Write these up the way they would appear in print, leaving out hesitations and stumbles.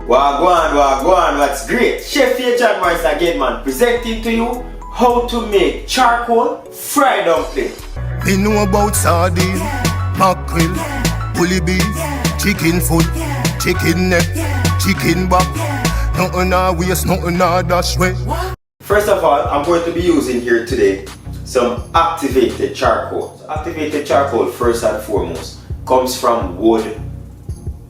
Wagwan, what's great? Chef here, John Morris again, man, presenting to you how to make charcoal fried dumpling. We know about sardine, mackerel, bully beef, chicken foot, chicken neck, chicken back. Nothing a waste, nothing a dash way. First of all, I'm going to be using here today some activated charcoal. So activated charcoal, first and foremost, comes from wood,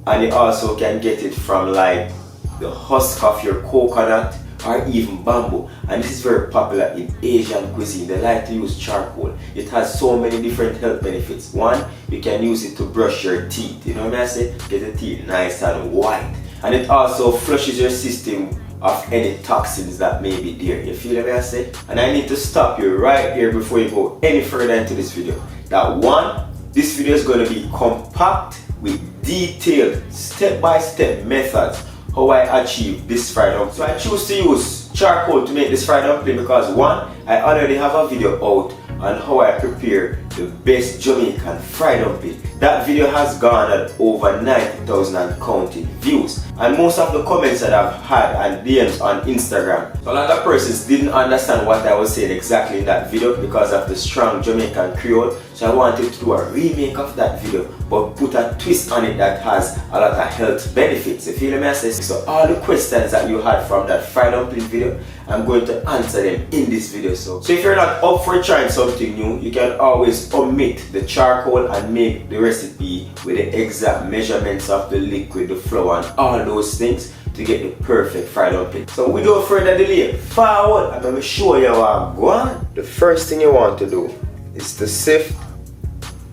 and you also can get it from like the husk of your coconut or even bamboo. And this is very popular in Asian cuisine. They like to use charcoal. It has so many different health benefits. One, you can use it to brush your teeth. You know what I say? Get the teeth nice and white. And it also flushes your system of any toxins that may be there. You feel what I say? And I need to stop you right here before you go any further into this video. That one, this video is going to be compact with detailed step-by-step methods how I achieve this fried dumpling. So I choose to use charcoal to make this fried dumpling because one, I already have a video out on how I prepare the best Jamaican fried dumpling. That video has garnered over 90,000 and counting views. And most of the comments that I've had and DMs on Instagram, so a lot of persons didn't understand what I was saying exactly in that video because of the strong Jamaican Creole. So I wanted to do a remake of that video, but put a twist on it that has a lot of health benefits. You feel me? I say? So all the questions that you had from that fried dumpling video, I'm going to answer them in this video. So if you're not up for trying something new, you can always omit the charcoal and make the recipe with the exact measurements of the liquid, the flour, and all those things to get the perfect fried dumpling. So without further delay, forward, I'm going to show you how I go on. The first thing you want to do is to sift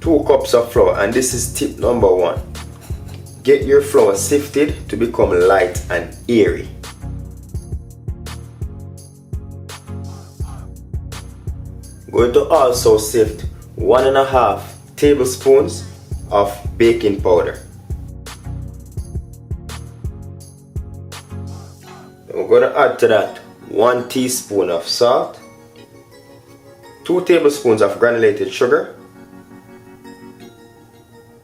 2 cups of flour, and this is tip number 1. Get your flour sifted to become light and airy. Going to also sift 1.5 tablespoons of baking powder. Then we're going to add to that 1 teaspoon of salt, 2 tablespoons of granulated sugar.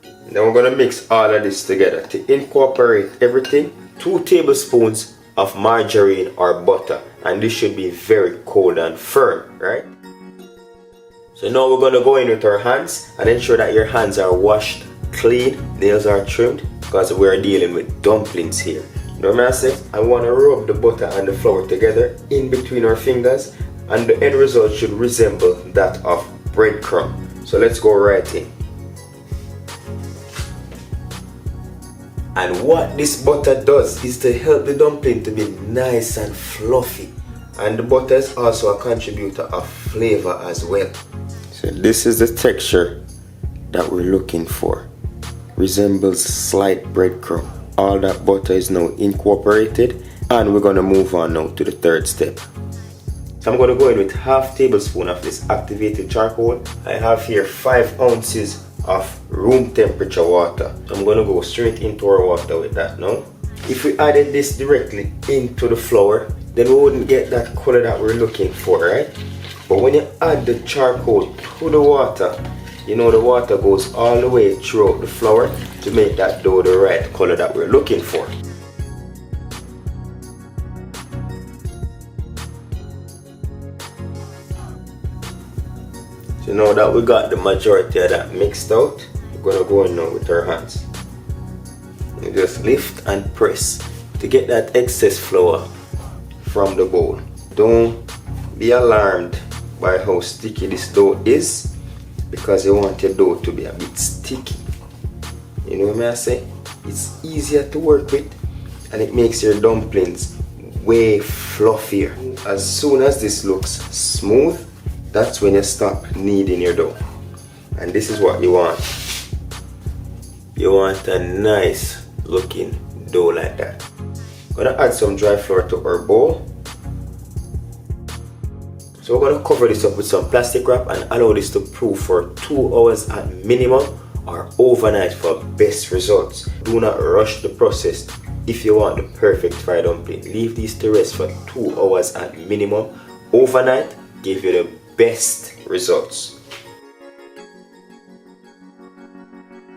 And then we're going to mix all of this together. To incorporate everything, 2 tablespoons of margarine or butter, and this should be very cold and firm, right? So now we're going to go in with our hands and ensure that your hands are washed clean, nails are trimmed, because we're dealing with dumplings here. You know what I say? I want to rub the butter and the flour together in between our fingers, and the end result should resemble that of breadcrumb. So let's go right in. And what this butter does is to help the dumpling to be nice and fluffy. And the butter is also a contributor of flavor as well. So this is the texture that we're looking for. Resembles slight breadcrumb. All that butter is now incorporated, and we're going to move on now to the third step. So I'm going to go in with ½ tablespoon of this activated charcoal. I have here 5 ounces of room temperature water. I'm going to go straight into our water with that now. If we added this directly into the flour, then we wouldn't get that color that we're looking for, right? But when you add the charcoal to the water, you know the water goes all the way throughout the flour to make that dough the right color that we're looking for. So now that we got the majority of that mixed out, we're going to go in now with our hands. You just lift and press to get that excess flour from the bowl. Don't be alarmed by how sticky this dough is, because you want your dough to be a bit sticky. You know what I say? It's easier to work with, and it makes your dumplings way fluffier. As soon as this looks smooth, that's when you stop kneading your dough. And this is what you want. You want a nice looking dough like that. I'm gonna add some dry flour to our bowl. So we're going to cover this up with some plastic wrap and allow this to proof for 2 hours at minimum, or overnight for best results. Do not rush the process if you want the perfect fried dumpling. Leave these to rest for 2 hours at minimum. Overnight give you the best results.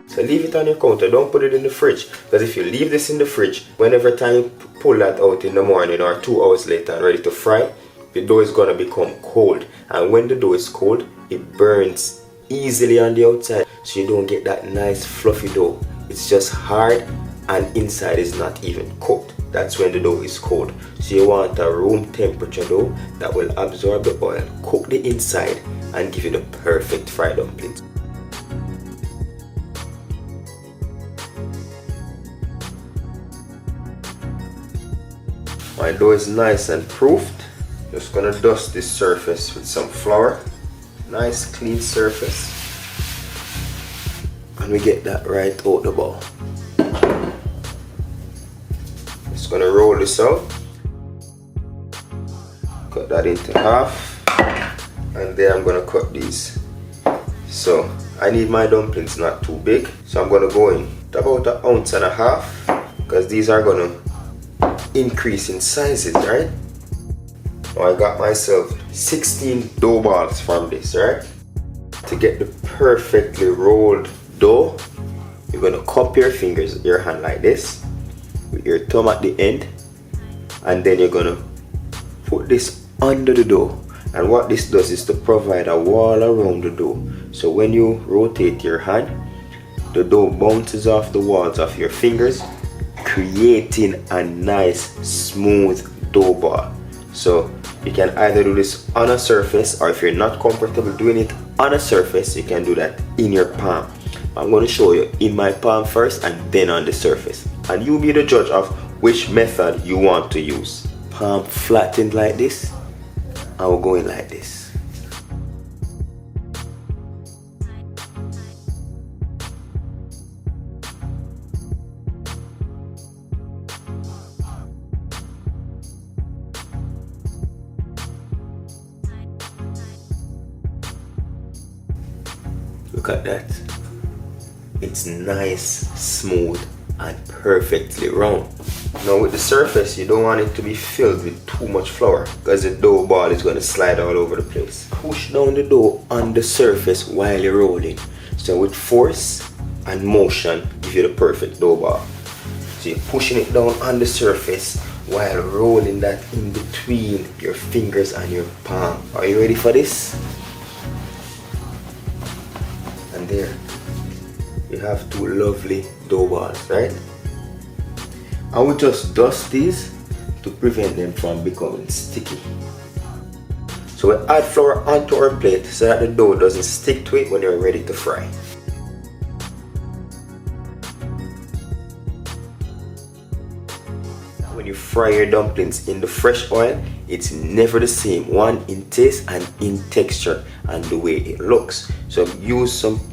So So leave it on your counter, don't put it in the fridge. Because if you leave this in the fridge, whenever time you pull that out in the morning or 2 hours later and ready to fry, the dough is going to become cold. And when the dough is cold, it burns easily on the outside. So you don't get that nice fluffy dough. It's just hard and inside is not even cooked. That's when the dough is cold. So you want a room temperature dough that will absorb the oil, cook the inside, and give you the perfect fried dumplings. My dough is nice and proofed. Just gonna dust this surface with some flour. Nice clean surface. And we get that right out the bowl. Just gonna roll this out. Cut that into half. And then I'm gonna cut these. So I need my dumplings not too big. So I'm gonna go in about 1.5 ounces because these are gonna increase in sizes, right? Now I got myself 16 dough balls from this, right? To get the perfectly rolled dough, you're gonna cup your fingers, your hand like this, with your thumb at the end, and then you're gonna put this under the dough. And what this does is to provide a wall around the dough. So when you rotate your hand, the dough bounces off the walls of your fingers, creating a nice smooth dough ball. So you can either do this on a surface, or if you're not comfortable doing it on a surface, you can do that in your palm. I'm going to show you in my palm first and then on the surface, and you be the judge of which method you want to use. Palm flattened like this, and we're going like this. Look at that. It's nice, smooth, and perfectly round. Now with the surface, you don't want it to be filled with too much flour because the dough ball is going to slide all over the place. Push down the dough on the surface while you're rolling. So with force and motion, give you the perfect dough ball. So you're pushing it down on the surface while rolling that in between your fingers and your palm. Are you ready for this? And there you have 2 lovely dough balls, right? I will just dust these to prevent them from becoming sticky. So we add flour onto our plate so that the dough doesn't stick to it when you're ready to fry. When you fry your dumplings in the fresh oil, it's never the same, one in taste and in texture and the way it looks. So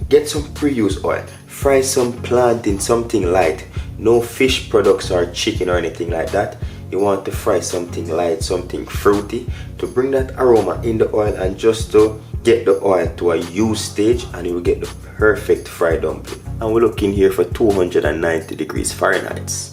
get some pre-used oil, fry some plantain, something light, no fish products or chicken or anything like that. You want to fry something light, something fruity to bring that aroma in the oil and just to get the oil to a use stage, and you will get the perfect fried dumpling. And we're looking here for 290 degrees Fahrenheit.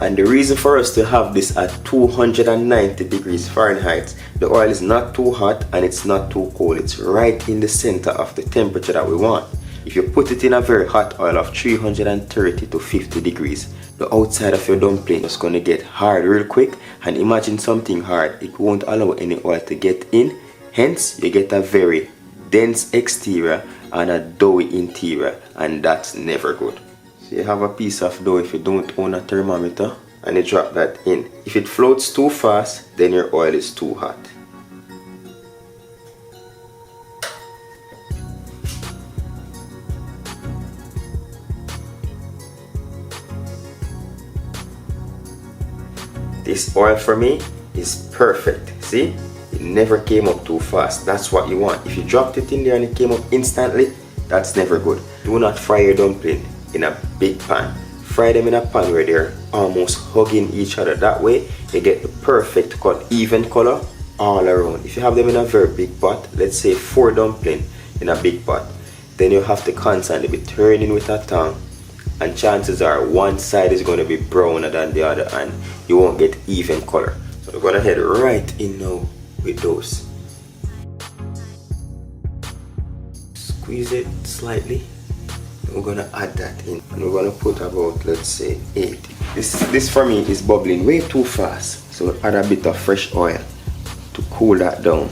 And the reason for us to have this at 290 degrees Fahrenheit, the oil is not too hot and it's not too cold. It's right in the center of the temperature that we want. If you put it in a very hot oil of 330 to 50 degrees, the outside of your dumpling is going to get hard real quick. And imagine something hard, it won't allow any oil to get in. Hence, you get a very dense exterior and a doughy interior, and that's never good. So you have a piece of dough if you don't own a thermometer, and you drop that in. If it floats too fast, then your oil is too hot. This oil for me is perfect. See? It never came up too fast. That's what you want. If you dropped it in there and it came up instantly, that's never good. Do not fry your dumpling in a big pan. Fry them in a pan where they're almost hugging each other. That way you get the perfect cut, even color all around. If you have them in a very big pot, let's say 4 dumplings in a big pot, then you have to constantly be turning with a tongue, and chances are one side is going to be browner than the other and you won't get even color. So we're going to head right in now with those. Squeeze it slightly we're gonna add that in, and we're gonna put about, let's say, 8. This for me is bubbling way too fast, so add a bit of fresh oil to cool that down.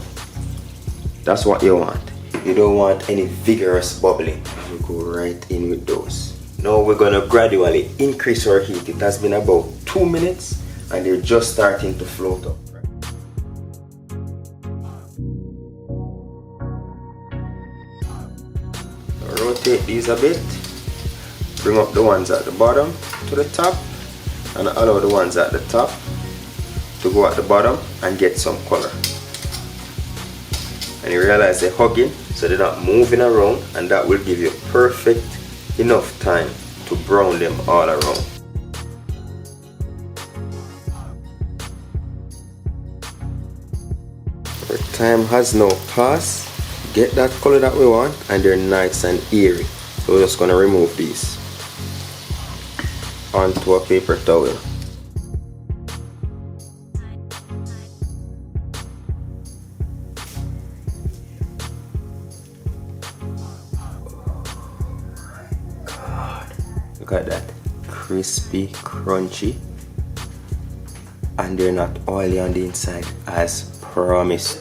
That's what you want. You don't want any vigorous bubbling. We go right in with those. Now we're gonna gradually increase our heat. It has been about 2 minutes and they're just starting to float up. Rotate these a bit. Bring up the ones at the bottom to the top and allow the ones at the top to go at the bottom and get some color. And you realize they're hugging, so they're not moving around, and that will give you perfect enough time to brown them all around. Our time has now passed. Get that color that we want, and they're nice and airy. So we're just gonna remove these onto a paper towel. Look at that, crispy, crunchy, and they're not oily on the inside as promised.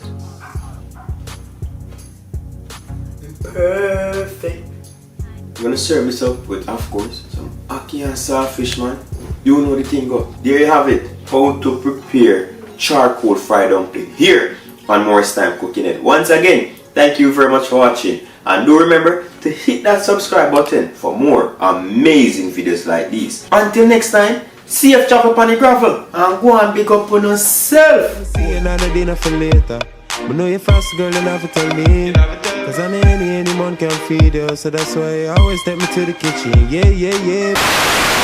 Perfect. I'm gonna serve this up with, of course, some ackee and saltfish, man. You know the thing go. There you have it, how to prepare charcoal fried dumpling here on Morris Time Cooking It. Once again, thank you very much for watching, and do remember to hit that subscribe button for more amazing videos like these. Until next time, safe chop up on the gravel and go and pick up on yourself. See another dinner for later. But know you fast girl, you never tell me. Cause any man can feed you, so that's why you always take me to the kitchen. Yeah, yeah, yeah.